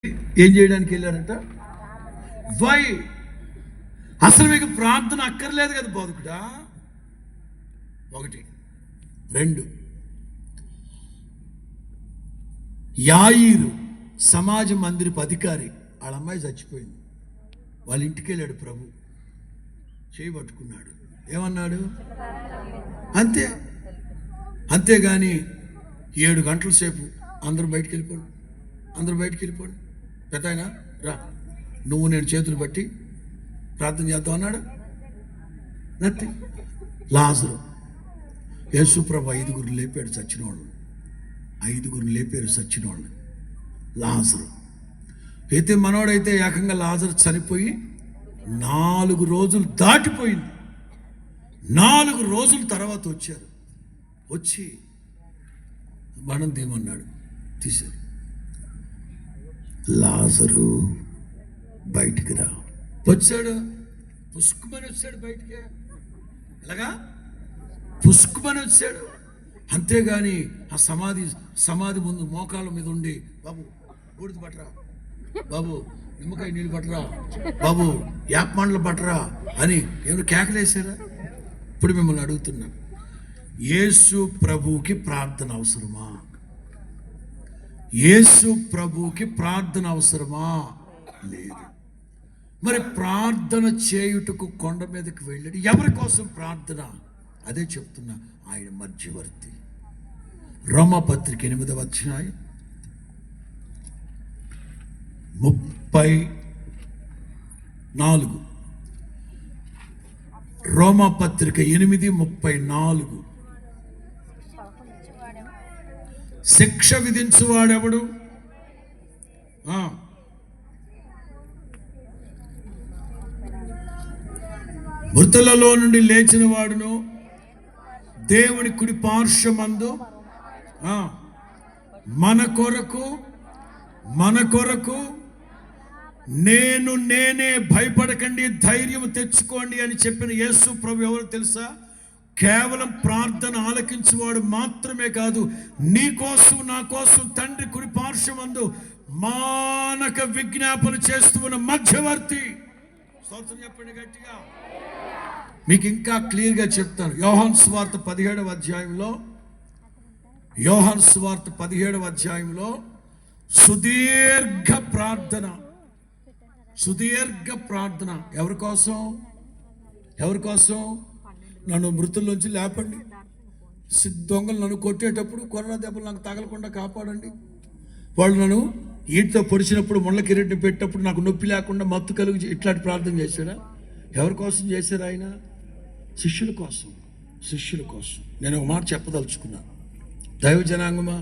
ఏం చేయడానికి వెళ్ళారట? వై? అసలు మీకు ప్రార్థన అక్కర్లేదు కదా బోధకుడా. ఒకటి. రెండు, యాయీరు సమాజ మందిరపు అధికారి, వాళ్ళ అమ్మాయి చచ్చిపోయింది. వాళ్ళ ఇంటికి వెళ్ళాడు ప్రభు, చేయి పట్టుకున్నాడు, ఏమన్నాడు? అంతే. అంతేగాని 7 గంటల సేపు అందరూ బయటికి వెళ్ళిపోండి, అందరూ బయటికి వెళ్ళిపోండి, పెద్దాయన రా, నువ్వు నేను చేతులు బట్టి ప్రార్థన చేద్దాం అన్నాడు. నథింగ్. లాజరు, యేసుప్రభు 5 లేపాడు చచ్చినవాళ్ళు, 5 లేపారు చచ్చినవాళ్ళు. లాజరు అయితే మనోడైతే ఏకంగా లాజరు చనిపోయి 4 రోజులు దాటిపోయింది. 4 రోజుల తర్వాత వచ్చారు. వచ్చి మనం తీయమన్నాడు, తీశారు. లాజరు బయటికి రా. వచ్చాడు, పుష్కుమని వచ్చాడు బయటికి. ఎలాగా? పుష్కుమని వచ్చాడు. అంతేగాని ఆ సమాధి ముందు మోకాళ్ళ మీద ఉండి, బాబు బూడిద పట్టరా, బాబు నిమ్మకాయ నీళ్ళు పట్టరా, బాబు యాప్మాండ్లు పట్టరా అని ఏమైనా కేకలేసారా? ఇప్పుడు మిమ్మల్ని అడుగుతున్నా, యేసు ప్రభువుకి ప్రార్థన అవసరమా? యేసు ప్రభువుకి ప్రార్థన అవసరమా? లేదు. మరి ప్రార్థన చేయుటకు కొండ మీదకి వెళ్ళాడు. ఎవరి కోసం ప్రార్థన? అదే చెప్తున్నా, ఆయన మధ్యవర్తి. రోమాపత్రిక 8వ అధ్యాయం 34. రోమాపత్రిక 8:34. శిక్ష విధించువాడెవడు? మృతులలో నుండి లేచిన వాడును, దేవుని కుడి పార్శ్వమందు మన కొరకు నేనే భయపడకండి, ధైర్యం తెచ్చుకోండి అని చెప్పిన యేసు ప్రభు ఎవరు తెలుసా? కేవలం ప్రార్థన ఆలకించేవాడు మాత్రమే కాదు, నీ కోసం నా కోసం తండ్రి కుడి పార్శ్వమందు మానక విజ్ఞాపన చేస్తూ ఉన్న మధ్యవర్తి. స్తోత్రం చెప్పండి గట్టిగా. మీకు ఇంకా క్లియర్గా చెప్తాను. యోహాను సువార్త 17వ అధ్యాయంలో సుదీర్ఘ ప్రార్థన ఎవరి కోసం? నన్ను మృతుల్లోంచి లేపండి, దొంగలు నన్ను కొట్టేటప్పుడు కొర్ర దెబ్బలు నాకు తగలకుండా కాపాడండి, వాళ్ళు నన్ను ఈటితో పొడిచినప్పుడు ముళ్ళ కిరీటం పెట్టేటప్పుడు నాకు నొప్పి లేకుండా మత్తు కలుగు, ఇట్లాంటి ప్రార్థన చేశారా? ఎవరి కోసం చేశారు? ఆయన శిష్యుల కోసం. నేను ఒక మాట చెప్పదలుచుకున్నాను. దైవ జనాంగమా,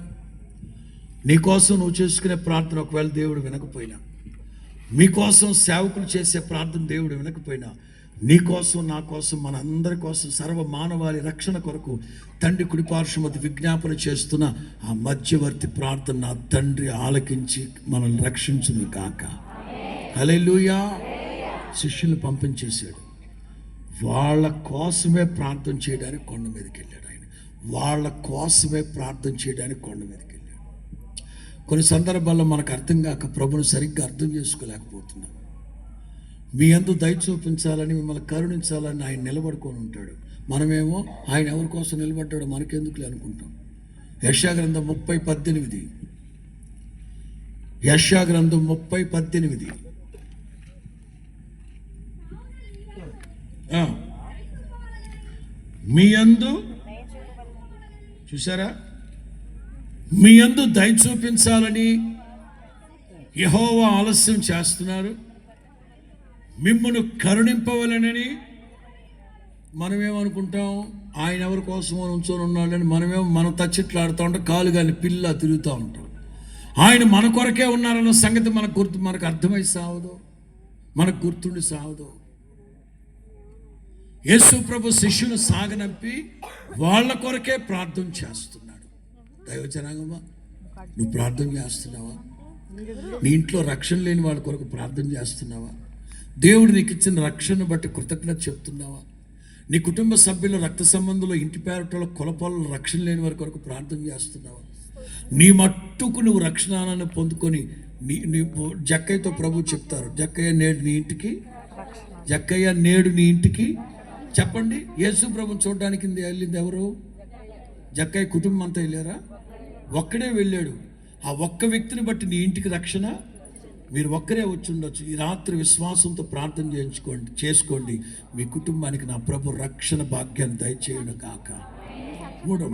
నీకోసం నువ్వు చేసుకునే ప్రార్థన ఒకవేళ దేవుడు వినకపోయినా, మీకోసం సేవకులు చేసే ప్రార్థన దేవుడు వినకపోయినా, నీకోసం నా కోసం మనందరి కోసం సర్వ మానవాళి రక్షణ కొరకు తండ్రి కుడిపార్శ్వమతి విజ్ఞాపన చేస్తున్న ఆ మధ్యవర్తి ప్రార్థన నా తండ్రి ఆలకించి మనల్ని రక్షించును కాక. హల్లెలూయా. శిష్యులు పంపించేశాడు. వాళ్ళ కోసమే ప్రార్థన చేయడానికి కొండ మీదకి వెళ్ళాడు ఆయన. కొన్ని సందర్భాల్లో మనకు అర్థం కాక ప్రభుని సరిగ్గా అర్థం చేసుకోలేకపోతున్నాం. మీ యందు దయ చూపించాలని, మిమ్మల్ని కరుణించాలని ఆయన నిలబడుకొని ఉంటాడు. మనమేమో ఆయన ఎవరి కోసం నిలబడ్డాడో మనకెందుకులే అనుకుంటాం. యెషయా గ్రంథం 30:18. యెషయా గ్రంథం 30:18. మీ యందు చూసారా, మీ యందు దయ చూపించాలని యెహోవా ఆలస్యం చేస్తున్నారు, మిమ్మును కరుణింపవలనని. మనమేమనుకుంటాం, ఆయన ఎవరి కోసమో ఉంచొని ఉన్నాడని మనం తచ్చిట్లాడుతూ ఉంటాం, కాలు గాలి పిల్ల తిరుగుతూ ఉంటాం. ఆయన మన కొరకే ఉన్నారన్న సంగతి మనకు అర్థమై సావదు, మనకు గుర్తుండి సావదు. యేసు ప్రభు శిష్యులు సాగనంపి వాళ్ళ కొరకే ప్రార్థన చేస్తున్నాడు. దైవజనాంగమా, నువ్వు ప్రార్థన చేస్తున్నావా? నీ ఇంట్లో రక్షణ లేని వాళ్ళ కొరకు ప్రార్థన చేస్తున్నావా? దేవుడు నీకు ఇచ్చిన రక్షణ బట్టి కృతజ్ఞత చెప్తున్నావా? నీ కుటుంబ సభ్యుల రక్త సంబంధంలో, ఇంటి పేరటలో, కులపాలలో రక్షణ లేని వారి కొరకు ప్రార్థన చేస్తున్నావా? నీ మట్టుకు నువ్వు రక్షణాన్ని పొందుకొని జక్కయ్యతో ప్రభు చెప్తారు, జక్కయ్య నేడు నీ ఇంటికి చెప్పండి. యేసు ప్రభు చూడడానికి వెళ్ళింది ఎవరు? జక్కయ్య కుటుంబం అంతా వెళ్ళారా? ఒక్కడే వెళ్ళాడు. ఆ ఒక్క వ్యక్తిని బట్టి నీ ఇంటికి రక్షణ. మీరు ఒక్కరే వచ్చి ఉండొచ్చు. ఈ రాత్రి విశ్వాసంతో ప్రార్థన చేసుకోండి. మీ కుటుంబానికి నా ప్రభు రక్షణ భాగ్యాన్ని దయచేయును గాక. మూడో